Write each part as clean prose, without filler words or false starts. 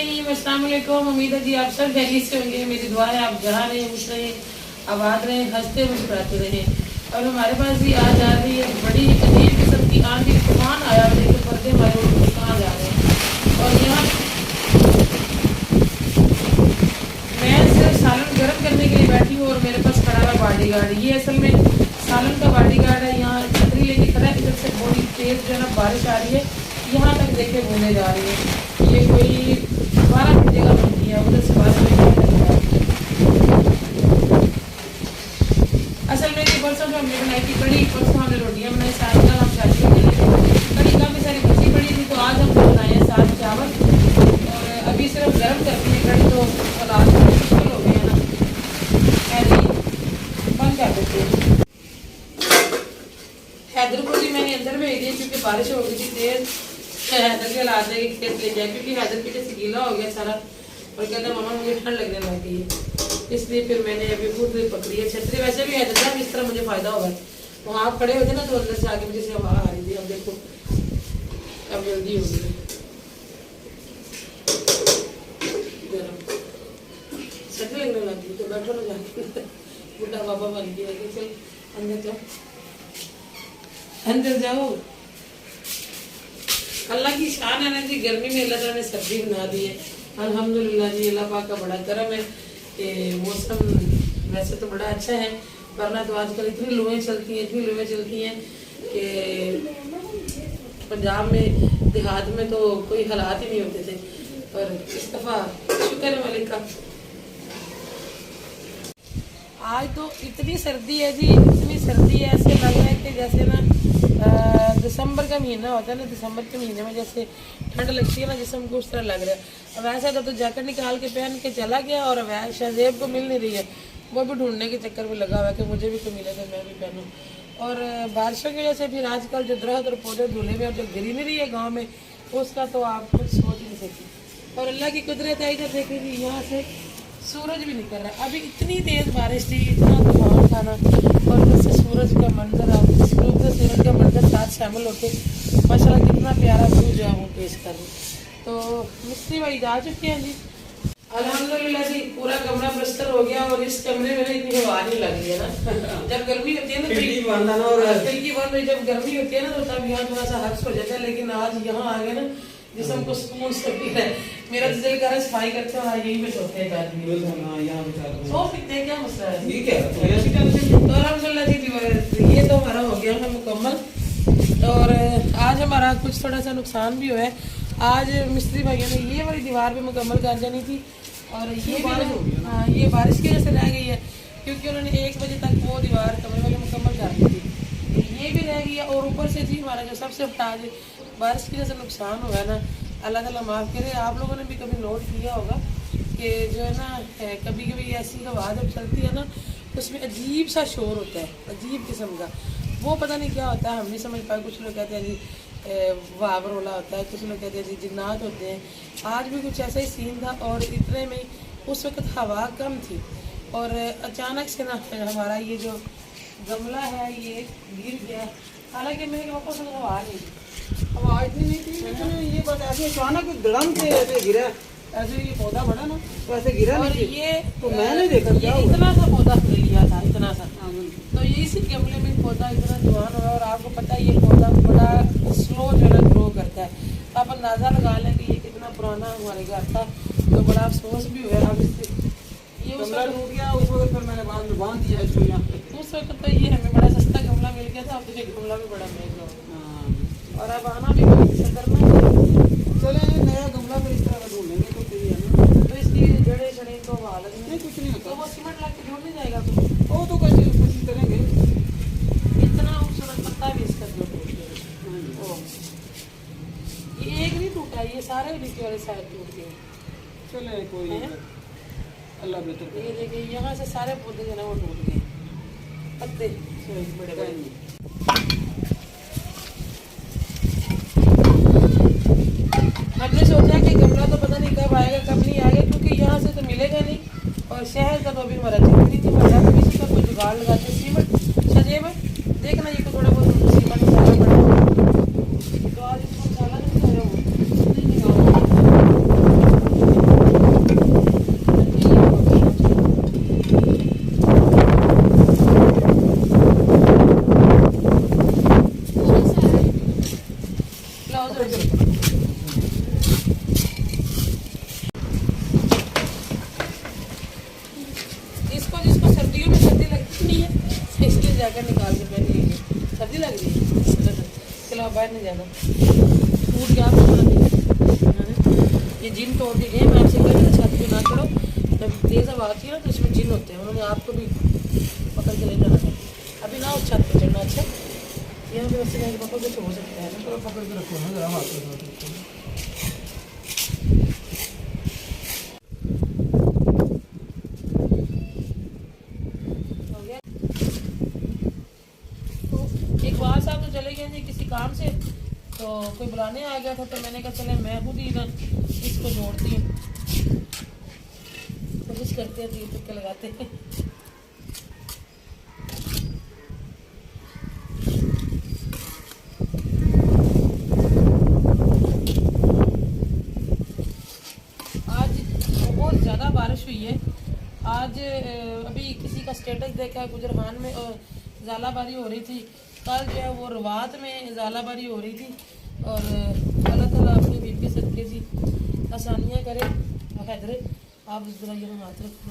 रहीम, अस्सलाम वालेकुम। उम्मीद है जी आप सब खैरियत से होंगे। मेरी दुआ है आप जहाँ रहे, खुश रहे, आबाद रहे, हंसते मुस्कुराते रहे। और हमारे पास भी आज आ रही है बड़ी अजीब किस्म की आंधी तूफान आया हुआ है। पर्दे हमारे उड़ के कहाँ जा रहे हैं। और यहाँ मैं सिर्फ सालन गर्म करने के लिए बैठी हूँ और मेरे पास खड़ा हुआ बॉडी गार्ड। ये असल में सालन का बॉडी गार्ड है। यहाँ छतरी लेके खड़ा है। इधर से बड़ी तेज जो है ना बारिश आ रही है, यहाँ तक देखे बूंदे जा रही है। ये कोई 12 मिनट जगह बनती है, उधर से 12 मिनट असल में ये परसों जो हमने बनाई थी कड़ी, परसों हमने रोटियां बनाई, साथ में हम शादी के लिए कड़ी काफ़ी सारी बची पड़ी थी, तो आज हम बनाए हैं साथ चावल। और अभी सिर्फ गर्म करती है कड़ी, तो सलाद मुश्किल हो गया ना, ऐसे बंद कर देते हैं। हैदर को भी मैंने अंदर भेज दिया क्योंकि बारिश हो गई थी तेज। हैदर के हालात है कि खेत ले जाए, क्योंकि हैदर पीछे से गीला हो गया सारा और कहता मम्मा मुझे ठंड लगने लग गई है, इसलिए फिर मैंने अभी खुद पकड़ी है छतरी। वैसे भी हैदर साहब इस तरह मुझे फायदा होगा, वहाँ आप खड़े होते ना तो अंदर से आगे मुझे से हवा आ रही थी। अब देखो अब जल्दी होगी गर्म, छतरी लगने लगी तो बैठो ना जाके बुढ़ा बाबा बन गया कि चल अंदर जाओ, अंदर जाओ। अल्लाह की शान है ना जी, गर्मी में अल्लाह ताला ने सर्दी बना दी है। अल्हम्दुलिल्लाह जी, अल्लाह पाक का बड़ा करम है कि मौसम वैसे तो बड़ा अच्छा है, वरना तो आजकल इतनी लुएं चलती हैं, इतनी लुएं चलती हैं कि पंजाब में देहात में तो कोई हालात ही नहीं होते थे। पर इस दफ़ा शुक्र है मालिक का। आज तो इतनी सर्दी है जी, इतनी सर्दी है, ऐसे लग रहा है कि जैसे ना दिसंबर का महीना होता है ना, दिसंबर के महीने में जैसे ठंड लगती है ना जिसम को, उस तरह लग रहा है। वैसा तो जैकेट निकाल के पहन के चला गया और शहजेब को मिल नहीं रही है, वो भी ढूंढने के चक्कर में लगा हुआ है कि मुझे भी तो मिले तो मैं भी पहनूँ। और बारिशों की वजह से फिर आजकल जो दरख्त और पौधे धुले हुए और जो ग्रीनरी है गाँव में, उसका तो आप कुछ सोच नहीं सकती। और अल्लाह की कुदरत है, इधर देखेगी यहाँ से सूरज भी निकल रहा है। अभी इतनी तेज़ बारिश थी, इतना तूफान था ना, और उससे सूरज का मंजर, आप इस रूप से सूरज का मंजर साथ शामिल होते माशाल्लाह कितना प्यारा व्यू जो है वो पेश कर रहे। तो मिस्त्री भाई जा चुके हैं जी, अल्हम्दुलिल्लाह जी। पूरा कमरा प्लस्तर हो गया और इस कमरे में इतनी हवा नहीं लग रही है ना। जब गर्मी होती है ना खिड़की बंद हुई, जब गर्मी होती है ना तो तब यहाँ थोड़ा सा हर्ष हो जाता है, लेकिन आज यहाँ आ गए ना जिसम को सुकून से है। मेरा तो दिल कर रहा है सफाई करते हैं यहीं पे सोते हैं जाके, सो सकते हैं, क्या मसला है। ठीक है तो अल्हम्दुलिल्लाह जी, ये तो हमारा हो गया है मुकम्मल। और आज हमारा कुछ थोड़ा सा नुकसान भी हुआ है। आज मिस्त्री भाइयों ने ये वाली दीवार पे मुकम्मल कर जानी थी और ये हाँ ये बारिश की वजह से रह गई है, क्योंकि उन्होंने 1 बजे तक वो दीवार कमरे वाले मुकम्मल कर दी थी, तो ये भी रह गई है। और ऊपर से जी हमारा जो सबसे आज बारिश की वजह से नुकसान हुआ है ना, अल्लाह ताला माफ़ करे। आप लोगों ने भी कभी नोट किया होगा कि जो है ना कभी कभी ऐसी हवा जब चलती है ना तो उसमें अजीब सा शोर होता है, अजीब किस्म का, वो पता नहीं क्या होता है, हम नहीं समझ पाए। कुछ लोग कहते हैं जी वावरोला होता है, कुछ लोग कहते हैं जी जिन्नात होते हैं। आज भी कुछ ऐसा ही सीन था और इतने में उस वक्त हवा कम थी और अचानक से ना हमारा ये जो गमला है ये गिर गया। हालांकि मेरे वापस हवा नहीं थी, आवाज इतनी नहीं थी, ये बस ऐसे अचानक धड़म से ऐसे गिरा, ऐसे ये पौधा बड़ा ना तो ऐसे गिरा और नहीं। ये तो मैंने देखा ये इतना सा पौधा फूल लिया था, इतना सा, तो ये इसी गमले में पौधा इतना जवान हुआ। और आपको पता है ये पौधा बड़ा स्लो जो है ग्रो करता है, तो आप अंदाजा लगा लें कि ये कितना पुराना हमारे घर था। तो बड़ा अफसोस भी हुआ अब इससे, ये उस वक्त टूट गया। उस वक्त फिर मैंने बाद में बांध दिया इसको यहाँ। उस वक्त तो ये हमें बड़ा सस्ता गमला मिल गया था, अब तो ये गमला भी बड़ा महंगा हो गया और अब आना भी कोई करना। चले नया गमला फिर इस तरह का ढूंढेंगे तो सही है ना, तो इसकी जड़े छड़े तो हालत नहीं कुछ नहीं होता, तो वो सीमेंट ला के जोड़ नहीं जाएगा कुछ, वो तो कोशिश करेंगे। इतना खूबसूरत पत्ता भी इसका जोड़ देंगे। ये एक नहीं टूटा, ये सारे नीचे वाले साइड टूट गए। चले कोई नहीं, अल्लाह बेहतर करे। ये देखिए यहाँ से सारे पौधे जो है ना वो टूट गए, पत्ते बड़े बड़े। हमने सोचा कि गमला तो पता नहीं कब आएगा कब नहीं आएगा, क्योंकि यहाँ से तो मिलेगा नहीं और शहर का तो अभी हमारा चक्कर नहीं पड़ा। तो किसी का कोई जुगाड़ लगाते सीमेंट सजे में देखना, ये तो थोड़ा बहुत सीमेंट मसाला पड़ा तो आज इसको मसाला नहीं जैकेट निकाल के पहन लीजिए, सर्दी लग रही है। चलो बाहर नहीं जाना, टूट गया ये जिन तोड़ के गए। मैं आपसे कह रही छत पे ना चढ़ो, जब तेज़ हवा आती है ना तो इसमें जिन होते हैं, उन्होंने आपको भी पकड़ के ले जाना है। अभी ना उस छत पे चढ़ना। अच्छा यहाँ पे वैसे मेरे पापा कुछ हो सकता है ना, चलो पकड़ के रखो ना जरा हाथ में। हो गया। तो एक बार साहब तो चले गए थे किसी काम से, तो कोई बुलाने आ गया था, तो मैंने कहा चले मैं खुद ही ना इसको जोड़ती हूँ, कोशिश करते हैं, 3 तुक्के लगाते हैं। आज बहुत ज़्यादा बारिश हुई है। आज अभी किसी का स्टेटस देखा है, गुजरहान में ज़ालाबारी हो रही थी। कल जो है वो रवात में ज़ालाबारी हो रही थी। और अल्लाह ताला अपनी बीत के सदके जी आसानियाँ करे। हैदर आप ज़रा यहाँ हाथ रखो।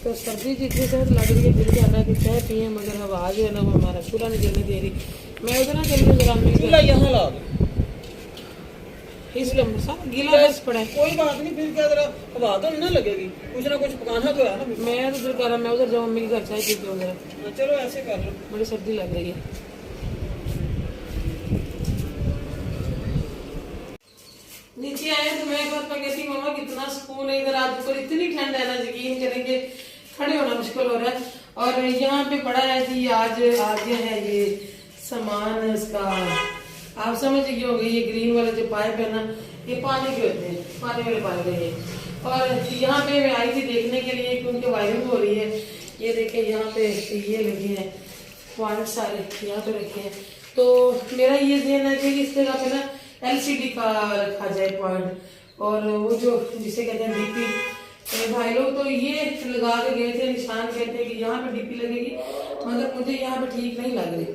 तो सर्दी जितनी सख्त लग रही है, दिल चाह रहा है कि चाय पिए, मगर हवा जो है ना वो हमारा पूरा नहीं जलने दे रही। मैं उधर ना चलने जरा चूल्हा यहाँ ला दो। इसलिए सब गीला बस पड़ा है। कोई बात नहीं, फिर क्या जरा हवा तो नहीं ना लगेगी, कुछ ना कुछ पकाना तो है ना। मैं उधर कर रहा, मैं उधर जाऊँ, मम्मी के घर चाय पीती हूँ जरा, चलो ऐसे कर लो। बड़ी सर्दी लग रही है। नीचे आए तो मैं एक बार कहती मामा कितना सुकून है इधर, आज ऊपर इतनी ठंड है ना, यकीन करेंगे खड़े होना मुश्किल हो रहा है। और यहाँ पे पड़ा है जी आज गया है ये सामान इसका, आप समझ गए होंगे, ये ग्रीन वाले जो पाइप है ना, ये पानी के होते हैं, पानी वाले पाइप है ये। और यहाँ पे मैं आई थी देखने के लिए क्योंकि वायरिंग हो रही है। ये देखे यहाँ पे ये लगे हैं पॉइंट सारे यहाँ पे रखे हैं। तो मेरा ये ध्यान है कि इस जगह पे ना LCD का रखा जाए पॉइंट, और वो जो जिसे कहते हैं DP। भाई लोग तो ये लगा के गए थे, निशान कहते हैं कि यहाँ पे DP लगेगी, मगर मुझे यहाँ पे ठीक नहीं लग रही।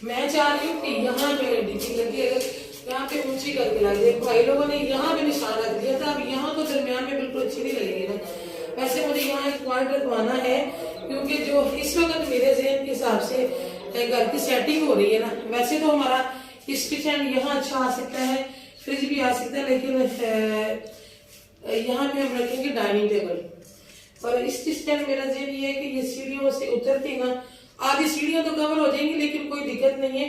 मैं चाह रही हूँ कि यहाँ पे DP लगी, अगर यहाँ पे ऊंची करके लग जाए। भाई लोगों ने यहाँ पे निशान रख दिया था, अब यहाँ तो दरमियान में बिल्कुल अच्छी नहीं लगेगी ना। वैसे मुझे यहाँ एक पॉइंट रखवाना है, क्योंकि जो इस वक्त मेरे ज़हन के हिसाब से घर की सेटिंग हो रही है ना, वैसे तो हमारा किचन यहाँ अच्छा आ सकता है, फ्रिज भी आ सकता है, लेकिन यहाँ पे हम रखेंगे डाइनिंग टेबल। और इस स्टैंड मेरा ज़हन ये है कि ये सीढ़ियों से उतरती ना, आधी सीढ़ियाँ तो कवर हो जाएंगी, लेकिन कोई दिक्कत नहीं है।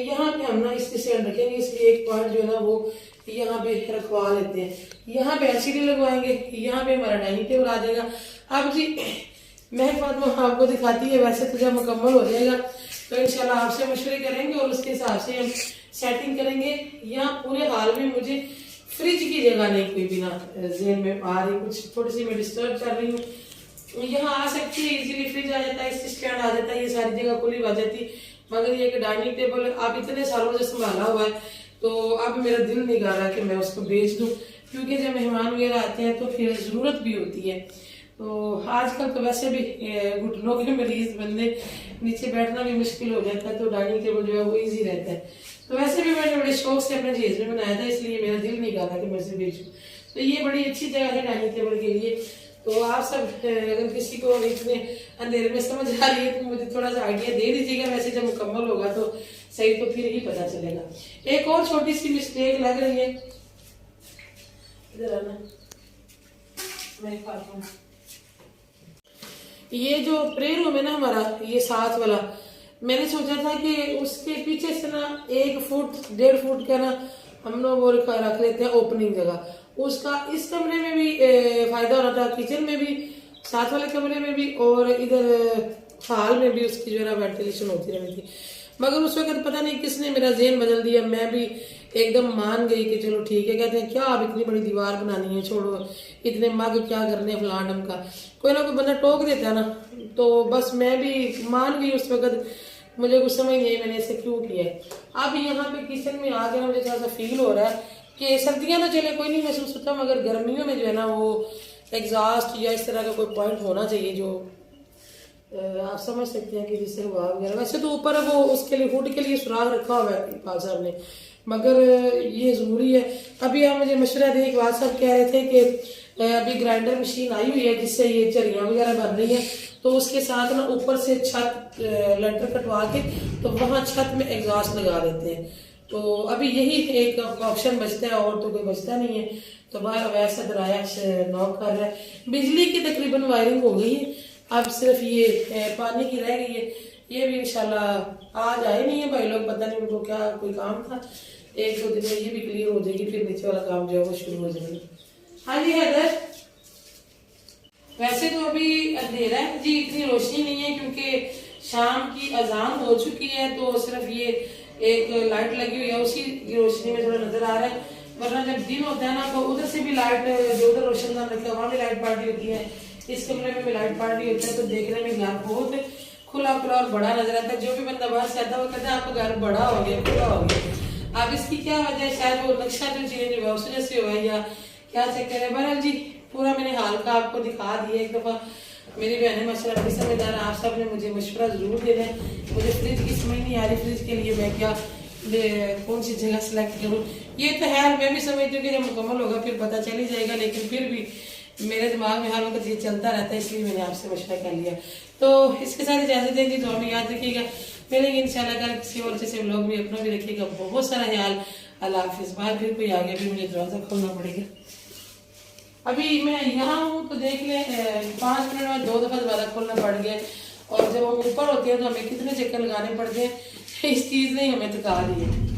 यहाँ पे हम ना इस स्टैंड रखेंगे, इसलिए एक पॉइंट जो है ना वो यहाँ पे रखवा लेते हैं। यहाँ पे LCD लगवाएंगे, यहाँ पे हमारा डाइनिंग टेबल आ जाएगा। अब जी मैं फातिमा आपको दिखाती है, वैसे तो जब मुकम्मल हो जाएगा तो इंशाल्लाह आपसे मशवरे करेंगे और उसके हिसाब से हम सेटिंग करेंगे। यहाँ पूरे हाल में मुझे फ्रिज की जगह नहीं कोई भी ना ज़हन में आ रही, कुछ थोड़ी सी मैं डिस्टर्ब कर रही हूँ। यहाँ आ सकती है इजीली, फ्रिज आ जाता है, इस स्टैंड आ जाता है, ये सारी जगह खुली आ जाती। मगर ये कि डाइनिंग टेबल आप इतने सालों से संभाला हुआ है, तो अब मेरा दिल नहीं कर रहा कि मैं उसको बेच दूं, क्योंकि जब मेहमान वगैरह आते हैं तो फिर जरूरत भी होती है। तो आजकल तो वैसे भी घुटनों के मरीज बंदे, नीचे बैठना भी मुश्किल हो जाता है, तो डाइनिंग टेबल जो है वो इजी रहता है। तो वैसे भी मैंने बड़े शौक से अपने जहेज में बनाया था, इसलिए मेरा दिल नहीं कर रहा कि मैं इसे बेचूं। तो ये बड़ी अच्छी जगह है डाइनिंग टेबल के लिए। तो आप सब अगर किसी को इतने अंधेरे में समझ आ रही है तो मुझे थोड़ा सा आइडिया दे दीजिएगा, वैसे जब मुकम्मल होगा तो सही तो फिर ही पता चलेगा। एक और छोटी सी मिस्टेक लग रही है, इधर आना, मैं खाती हूँ। ये जो प्रे रूम है ना हमारा, ये साथ वाला, मैंने सोचा था कि उसके पीछे से ना 1 फुट 1.5 फुट का ना हम लोग वो रख लेते हैं ओपनिंग जगह, उसका इस कमरे में भी फायदा हो रहा था, किचन में भी, साथ वाले कमरे में भी, और इधर हॉल में भी उसकी जो है ना वेंटिलेशन होती रहती थी। मगर उस वक्त पता नहीं किसने मेरा ज़हन बदल दिया, मैं भी एकदम मान गई कि चलो ठीक है, कहते हैं क्या अब इतनी बड़ी दीवार बनानी है, छोड़ो इतने मग क्या करने फलान ढंग का, कोई ना कोई बंदा टोक देता है ना, तो बस मैं भी मान गई उस वक्त। मुझे कुछ समझ नहीं आई मैंने ऐसे क्यों किया है। अब यहाँ पे किचन में आ गया, मुझे थोड़ा सा फील हो रहा है कि सर्दियाँ तो चले कोई नहीं महसूस होता, मगर गर्मियों में जो है ना वो एग्जॉस्ट या इस तरह का कोई पॉइंट होना चाहिए जो आप समझ सकते हैं कि जिससे हवा वगैरह। वैसे तो ऊपर वो उसके लिए हुड के लिए सुराख रखा हुआ है पाल साहब ने, मगर ये ज़रूरी है। अभी आप मुझे मशवरा दें, एक बात सब कह रहे थे कि अभी ग्राइंडर मशीन आई हुई है जिससे ये झरियाँ वगैरह बन रही है, तो उसके साथ ना ऊपर से छत लेंटर कटवा के तो वहाँ छत में एग्जॉस्ट लगा देते हैं। तो अभी यही एक ऑप्शन बचता है और तो कोई बचता नहीं है। तो बाहर वैसा दराया नॉक कर रहा है। बिजली की तकरीबन वायरिंग हो गई है, अब सिर्फ ये पानी की रह गई है। ये भी इंशाल्लाह आज आए नहीं है भाई लोग, पता नहीं उनको क्या कोई काम था, 1-2 दिन में ये भी क्लियर हो जाएगी, फिर नीचे वाला काम जो है वो शुरू हो जाएगा। हाँ जी हैदर, वैसे तो अभी अंधेरा है जी, इतनी रोशनी नहीं है क्योंकि शाम की अजान हो चुकी है, तो सिर्फ ये एक लाइट लगी हुई है, उसी की रोशनी में थोड़ा नजर आ रहा है। वरना जब दिन होता है ना तो उधर से भी लाइट, जो उधर रोशनदान रखा है वहाँ भी लाइट पार्टी होती है, इस कमरे में भी लाइट पार्टी होता है, तो देखने में घर बहुत खुला खुला और बड़ा नजर आता है। जो भी बंदा बाहर से आता है वो कहता है आपका घर बड़ा हो गया, खुला हो गया। अब इसकी क्या वजह है, शायद वो नक्शा जो चेंज हुआ उस वजह से हुआ है या क्या चक्कर है। बहरहाल जी पूरा मैंने हाल का आपको दिखा दिया एक दफा। मेरी बहनें माशाल्लाह बड़ी समझदार हैं, आप सब ने मुझे मशवरा जरूर देना है। मुझे फ्रिज की समझ नहीं आ रही, फ्रिज के लिए मैं क्या कौन सी जगह सेलेक्ट करूँ। ये तो है मैं भी समझती हूँ कि जब मुकम्मल होगा फिर पता चल ही जाएगा, लेकिन फिर भी मेरे दिमाग में हर वक्त ये चलता रहता है, इसलिए मैंने आपसे मशवरा कर लिया। तो इसके साथ इजाजत दें जी, दुआ में याद रखिएगा, मिलेंगे इंशाल्लाह कल किसी और जैसे व्लॉग में। अपना भी रखिएगा बहुत सारा ख्याल। अल्लाह हाफिज़। बाहर फिर कोई आ गया, फिर मुझे दरवाजा खोलना पड़ेगा। अभी मैं यहाँ हूँ तो देख ले 5 मिनट में 2 दफा दरवाजा खोलना पड़ गया, और जब हम ऊपर होते हैं तो हमें कितने चक्कर लगाने पड़ते हैं, इस चीज ने हमें थका दी है।